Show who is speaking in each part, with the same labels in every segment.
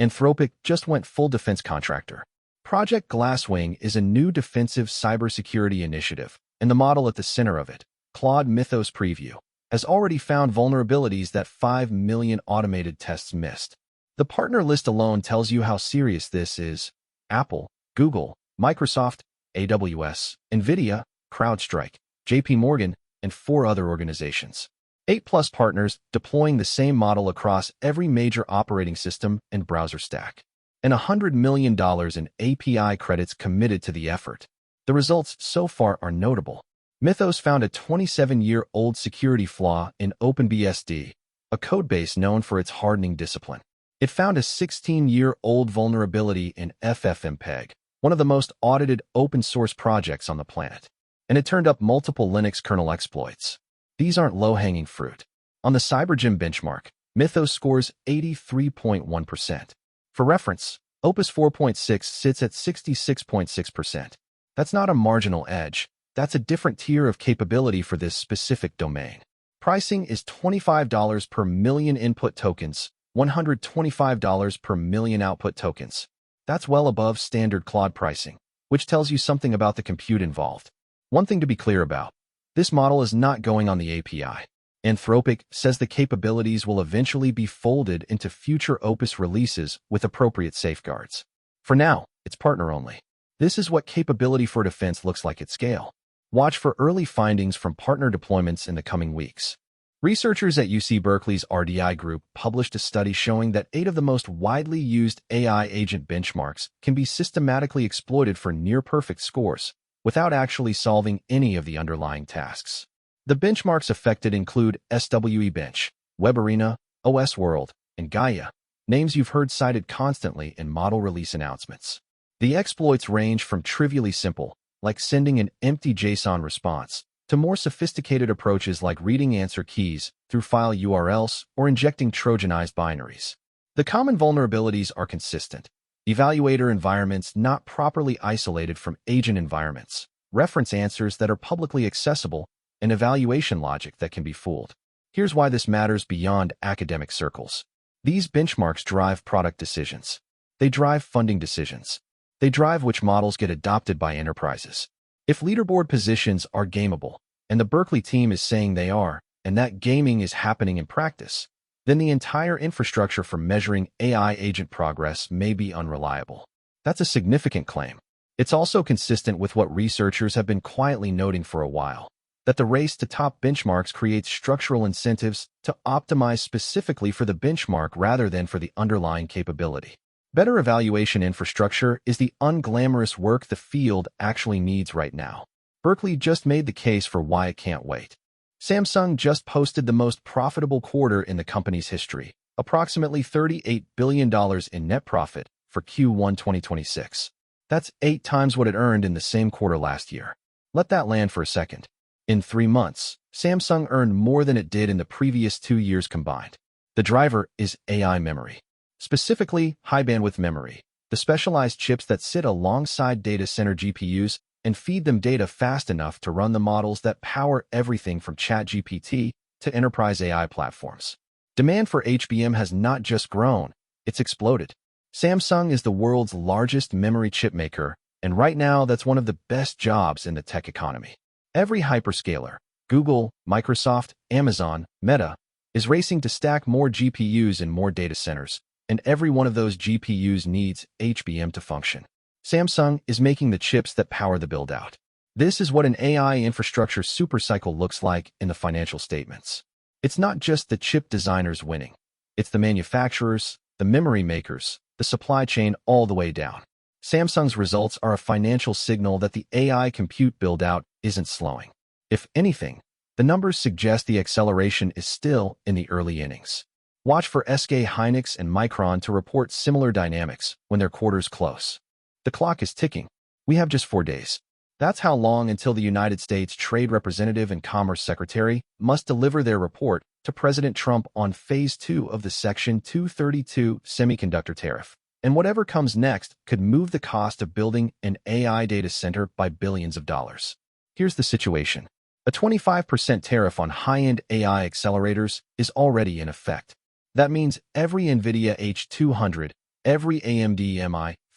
Speaker 1: Anthropic just went full defense contractor. Project Glasswing is a new defensive cybersecurity initiative, and the model at the center of it, Claude Mythos Preview, has already found vulnerabilities that 5 million automated tests missed. The partner list alone tells you how serious this is: Apple, Google, Microsoft, AWS, NVIDIA, CrowdStrike, JP Morgan, and 4 other organizations. 8+ partners deploying the same model across every major operating system and browser stack. And $100 million in API credits committed to the effort. The results so far are notable. Mythos found a 27-year-old security flaw in OpenBSD, a codebase known for its hardening discipline. It found a 16-year-old vulnerability in FFmpeg, one of the most audited open-source projects on the planet. And it turned up multiple Linux kernel exploits. These aren't low-hanging fruit. On the CyberGym benchmark, Mythos scores 83.1%. For reference, Opus 4.6 sits at 66.6%. That's not a marginal edge. That's a different tier of capability for this specific domain. Pricing is $25 per million input tokens, $125 per million output tokens. That's well above standard Claude pricing, which tells you something about the compute involved. One thing to be clear about: this model is not going on the API. Anthropic says the capabilities will eventually be folded into future Opus releases with appropriate safeguards. For now, it's partner only. This is what capability for defense looks like at scale. Watch for early findings from partner deployments in the coming weeks. Researchers at UC Berkeley's RDI group published a study showing that 8 of the most widely used AI agent benchmarks can be systematically exploited for near-perfect scores, without actually solving any of the underlying tasks. The benchmarks affected include SWE Bench, WebArena, OS World, and Gaia, names you've heard cited constantly in model release announcements. The exploits range from trivially simple, like sending an empty JSON response, to more sophisticated approaches like reading answer keys through file URLs or injecting Trojanized binaries. The common vulnerabilities are consistent: evaluator environments not properly isolated from agent environments, reference answers that are publicly accessible, and evaluation logic that can be fooled. Here's why this matters beyond academic circles. These benchmarks drive product decisions. They drive funding decisions. They drive which models get adopted by enterprises. If leaderboard positions are gameable, and the Berkeley team is saying they are, and that gaming is happening in practice, then the entire infrastructure for measuring AI agent progress may be unreliable. That's a significant claim. It's also consistent with what researchers have been quietly noting for a while, that the race to top benchmarks creates structural incentives to optimize specifically for the benchmark rather than for the underlying capability. Better evaluation infrastructure is the unglamorous work the field actually needs right now. Berkeley just made the case for why it can't wait. Samsung just posted the most profitable quarter in the company's history, approximately $38 billion in net profit for Q1 2026. That's 8 times what it earned in the same quarter last year. Let that land for a second. In 3 months, Samsung earned more than it did in the previous 2 years combined. The driver is AI memory. Specifically, high-bandwidth memory, the specialized chips that sit alongside data center GPUs and feed them data fast enough to run the models that power everything from ChatGPT to enterprise AI platforms. Demand for HBM has not just grown, it's exploded. Samsung is the world's largest memory chip maker, and right now that's one of the best jobs in the tech economy. Every hyperscaler, Google, Microsoft, Amazon, Meta, is racing to stack more GPUs in more data centers, and every one of those GPUs needs HBM to function. Samsung is making the chips that power the build-out. This is what an AI infrastructure supercycle looks like in the financial statements. It's not just the chip designers winning. It's the manufacturers, the memory makers, the supply chain all the way down. Samsung's results are a financial signal that the AI compute build-out isn't slowing. If anything, the numbers suggest the acceleration is still in the early innings. Watch for SK Hynix and Micron to report similar dynamics when their quarters close. The clock is ticking. We have just 4 days. That's how long until the United States Trade Representative and Commerce Secretary must deliver their report to President Trump on Phase 2 of the Section 232 semiconductor tariff. And whatever comes next could move the cost of building an AI data center by billions of dollars. Here's the situation. A 25% tariff on high-end AI accelerators is already in effect. That means every NVIDIA H200, Every AMD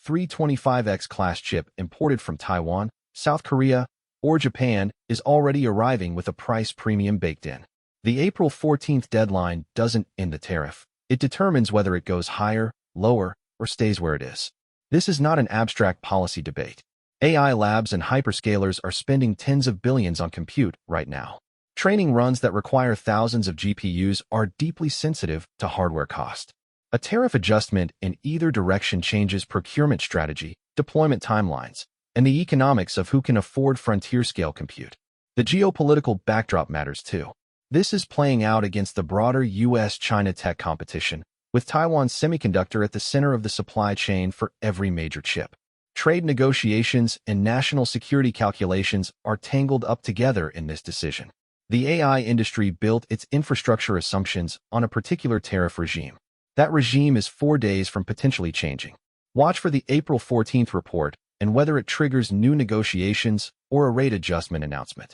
Speaker 1: MI325X class chip imported from Taiwan, South Korea, or Japan is already arriving with a price premium baked in. The April 14th deadline doesn't end the tariff. It determines whether it goes higher, lower, or stays where it is. This is not an abstract policy debate. AI labs and hyperscalers are spending tens of billions on compute right now. Training runs that require thousands of GPUs are deeply sensitive to hardware cost. A tariff adjustment in either direction changes procurement strategy, deployment timelines, and the economics of who can afford frontier-scale compute. The geopolitical backdrop matters too. This is playing out against the broader US-China tech competition, with Taiwan's semiconductor at the center of the supply chain for every major chip. Trade negotiations and national security calculations are tangled up together in this decision. The AI industry built its infrastructure assumptions on a particular tariff regime. That regime is 4 days from potentially changing. Watch for the April 14th report and whether it triggers new negotiations or a rate adjustment announcement.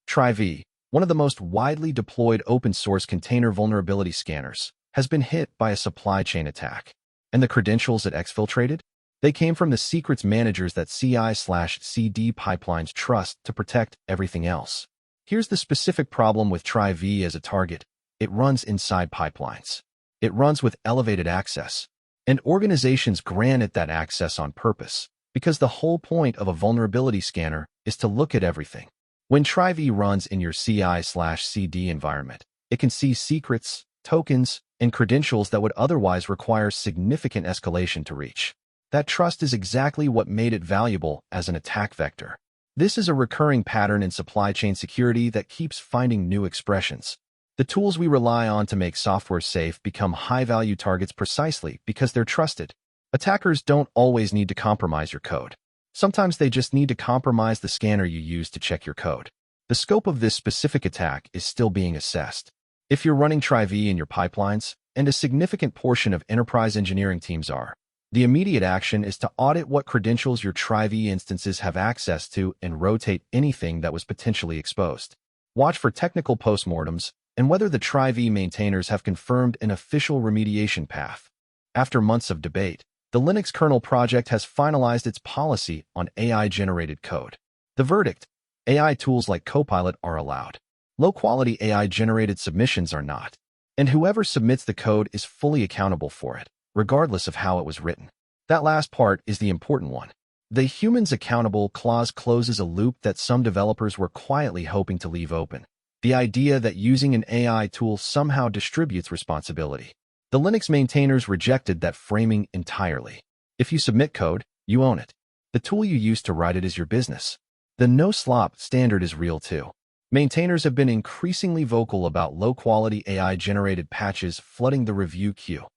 Speaker 1: Tribeca, one of the most widely deployed open-source container vulnerability scanners, has been hit by a supply chain attack. And the credentials it exfiltrated? They came from the secrets managers that CI/CD pipelines trust to protect everything else. Here's the specific problem with Tribeca as a target. It runs inside pipelines. It runs with elevated access. And organizations grant it that access on purpose, because the whole point of a vulnerability scanner is to look at everything. When Tribeca runs in your CI/CD environment, it can see secrets, tokens, and credentials that would otherwise require significant escalation to reach. That trust is exactly what made it valuable as an attack vector. This is a recurring pattern in supply chain security that keeps finding new expressions. The tools we rely on to make software safe become high-value targets precisely because they're trusted. Attackers don't always need to compromise your code. Sometimes they just need to compromise the scanner you use to check your code. The scope of this specific attack is still being assessed. If you're running Tribeca in your pipelines, and a significant portion of enterprise engineering teams are, the immediate action is to audit what credentials your Tribeca instances have access to and rotate anything that was potentially exposed. Watch for technical postmortems and whether the Tribeca maintainers have confirmed an official remediation path. After months of debate, the Linux kernel project has finalized its policy on AI-generated code. The verdict: AI tools like Copilot are allowed. Low-quality AI-generated submissions are not. And whoever submits the code is fully accountable for it, regardless of how it was written. That last part is the important one. The humans accountable clause closes a loop that some developers were quietly hoping to leave open. The idea that using an AI tool somehow distributes responsibility. The Linux maintainers rejected that framing entirely. If you submit code, you own it. The tool you use to write it is your business. The no-slop standard is real too. Maintainers have been increasingly vocal about low-quality AI-generated patches flooding the review queue.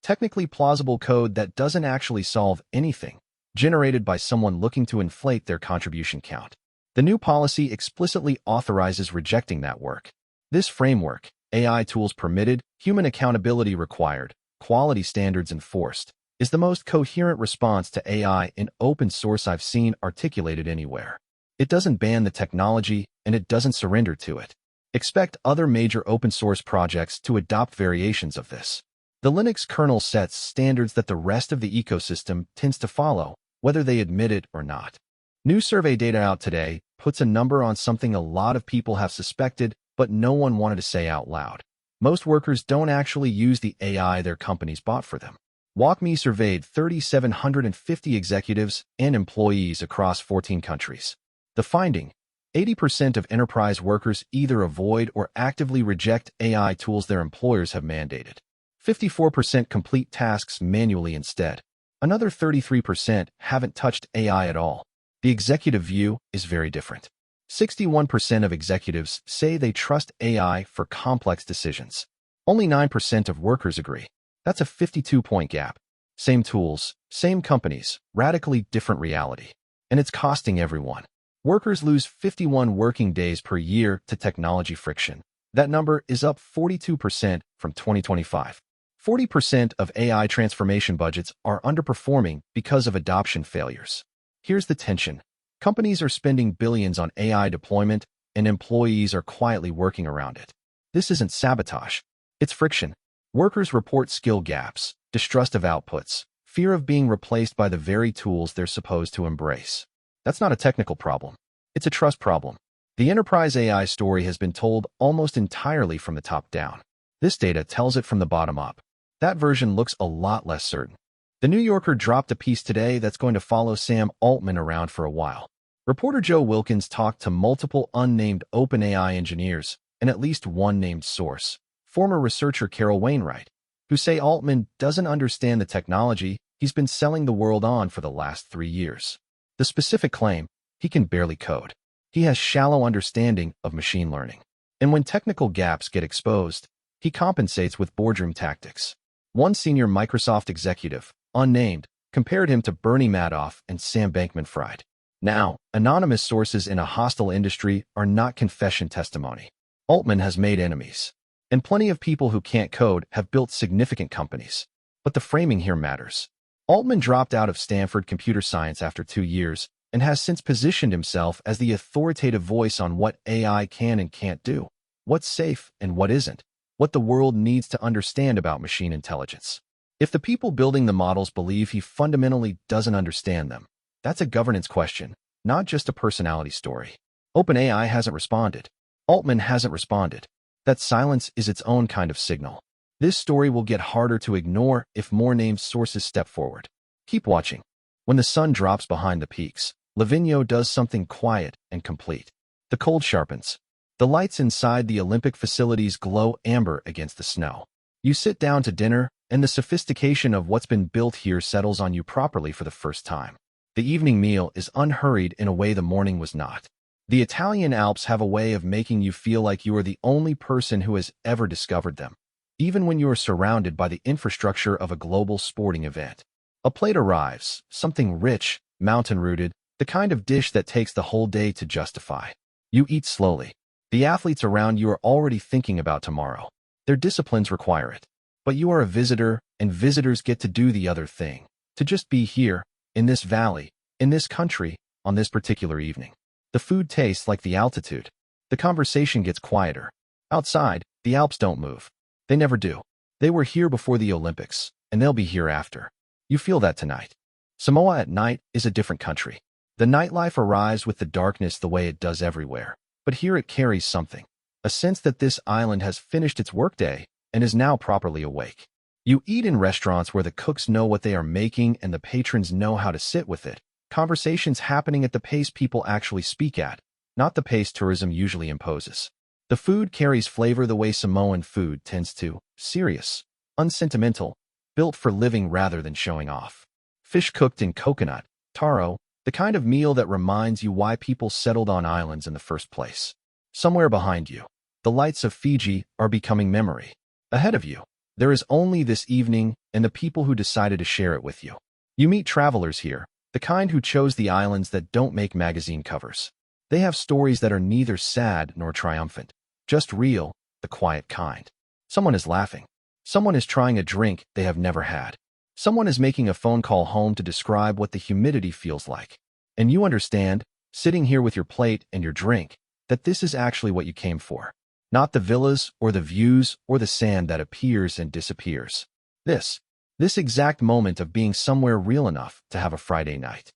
Speaker 1: Technically plausible code that doesn't actually solve anything, generated by someone looking to inflate their contribution count. The new policy explicitly authorizes rejecting that work. This framework, AI tools permitted, human accountability required, quality standards enforced, is the most coherent response to AI in open source I've seen articulated anywhere. It doesn't ban the technology, and it doesn't surrender to it. Expect other major open source projects to adopt variations of this. The Linux kernel sets standards that the rest of the ecosystem tends to follow, whether they admit it or not. New survey data out today puts a number on something a lot of people have suspected, but no one wanted to say out loud. Most workers don't actually use the AI their companies bought for them. WalkMe surveyed 3,750 executives and employees across 14 countries. The finding: 80% of enterprise workers either avoid or actively reject AI tools their employers have mandated. 54% complete tasks manually instead. Another 33% haven't touched AI at all. The executive view is very different. 61% of executives say they trust AI for complex decisions. Only 9% of workers agree. That's a 52-point gap. Same tools, same companies, radically different reality. And it's costing everyone. Workers lose 51 working days per year to technology friction. That number is up 42% from 2025. 40% of AI transformation budgets are underperforming because of adoption failures. Here's the tension. Companies are spending billions on AI deployment, and employees are quietly working around it. This isn't sabotage. It's friction. Workers report skill gaps, distrust of outputs, Fear of being replaced by the very tools they're supposed to embrace. That's not a technical problem. It's a trust problem. The enterprise AI story has been told almost entirely from the top down. This data tells it from the bottom up. That version looks a lot less certain. The New Yorker dropped a piece today that's going to follow Sam Altman around for a while. Reporter Joe Wilkins talked to multiple unnamed OpenAI engineers and at least one named source, former researcher Carol Wainwright, who say Altman doesn't understand the technology he's been selling the world on for the last 3 years. The specific claim, he can barely code. He has shallow understanding of machine learning. And when technical gaps get exposed, he compensates with boardroom tactics. One senior Microsoft executive, unnamed, compared him to Bernie Madoff and Sam Bankman-Fried. Now, anonymous sources in a hostile industry are not confession testimony. Altman has made enemies. And plenty of people who can't code have built significant companies. But the framing here matters. Altman dropped out of Stanford computer science after 2 years and has since positioned himself as the authoritative voice on what AI can and can't do, what's safe and what isn't, what the world needs to understand about machine intelligence. If the people building the models believe he fundamentally doesn't understand them, that's a governance question, not just a personality story. OpenAI hasn't responded. Altman hasn't responded. That silence is its own kind of signal. This story will get harder to ignore if more named sources step forward. Keep watching. When the sun drops behind the peaks, Livigno does something quiet and complete. The cold sharpens. The lights inside the Olympic facilities glow amber against the snow. You sit down to dinner, and the sophistication of what's been built here settles on you properly for the first time. The evening meal is unhurried in a way the morning was not. The Italian Alps have a way of making you feel like you are the only person who has ever discovered them, even when you are surrounded by the infrastructure of a global sporting event. A plate arrives, something rich, mountain-rooted, the kind of dish that takes the whole day to justify. You eat slowly. The athletes around you are already thinking about tomorrow. Their disciplines require it. But you are a visitor, and visitors get to do the other thing, to just be here, in this valley, in this country, on this particular evening. The food tastes like the altitude. The conversation gets quieter. Outside, the Alps don't move. They never do. They were here before the Olympics, and they'll be here after. You feel that tonight. Samoa at night is a different country. The nightlife arrives with the darkness the way it does everywhere, but here it carries something. A sense that this island has finished its workday and is now properly awake. You eat in restaurants where the cooks know what they are making and the patrons know how to sit with it. Conversations happening at the pace people actually speak at, not the pace tourism usually imposes. The food carries flavor the way Samoan food tends to, serious, unsentimental, built for living rather than showing off. Fish cooked in coconut, taro, the kind of meal that reminds you why people settled on islands in the first place. Somewhere behind you, the lights of Fiji are becoming memory. Ahead of you, there is only this evening and the people who decided to share it with you. You meet travelers here, the kind who chose the islands that don't make magazine covers. They have stories that are neither sad nor triumphant, just real, the quiet kind. Someone is laughing. Someone is trying a drink they have never had. Someone is making a phone call home to describe what the humidity feels like. And you understand, sitting here with your plate and your drink, that this is actually what you came for. Not the villas or the views or the sand that appears and disappears. This exact moment of being somewhere real enough to have a Friday night.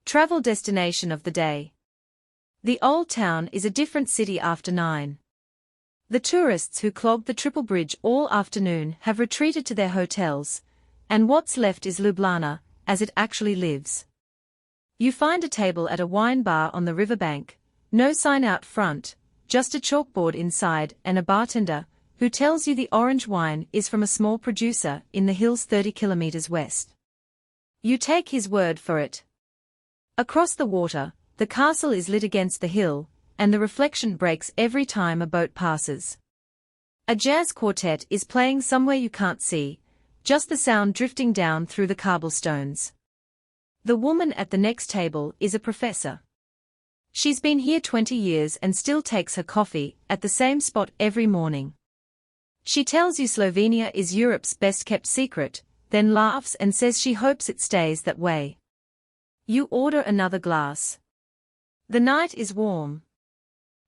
Speaker 2: Travel destination of the day. The Old Town is a different city after 9. The tourists who clogged the Triple Bridge all afternoon have retreated to their hotels, and what's left is Ljubljana, as it actually lives. You find a table at a wine bar on the riverbank, no sign out front, just a chalkboard inside and a bartender who tells you the orange wine is from a small producer in the hills 30 kilometers west. You take his word for it. Across the water, the castle is lit against the hill, and the reflection breaks every time a boat passes. A jazz quartet is playing somewhere you can't see, just the sound drifting down through the cobblestones. The woman at the next table is a professor. She's been here 20 years and still takes her coffee at the same spot every morning. She tells you Slovenia is Europe's best-kept secret, then laughs and says she hopes it stays that way. You order another glass. The night is warm.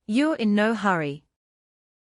Speaker 2: You're in no hurry.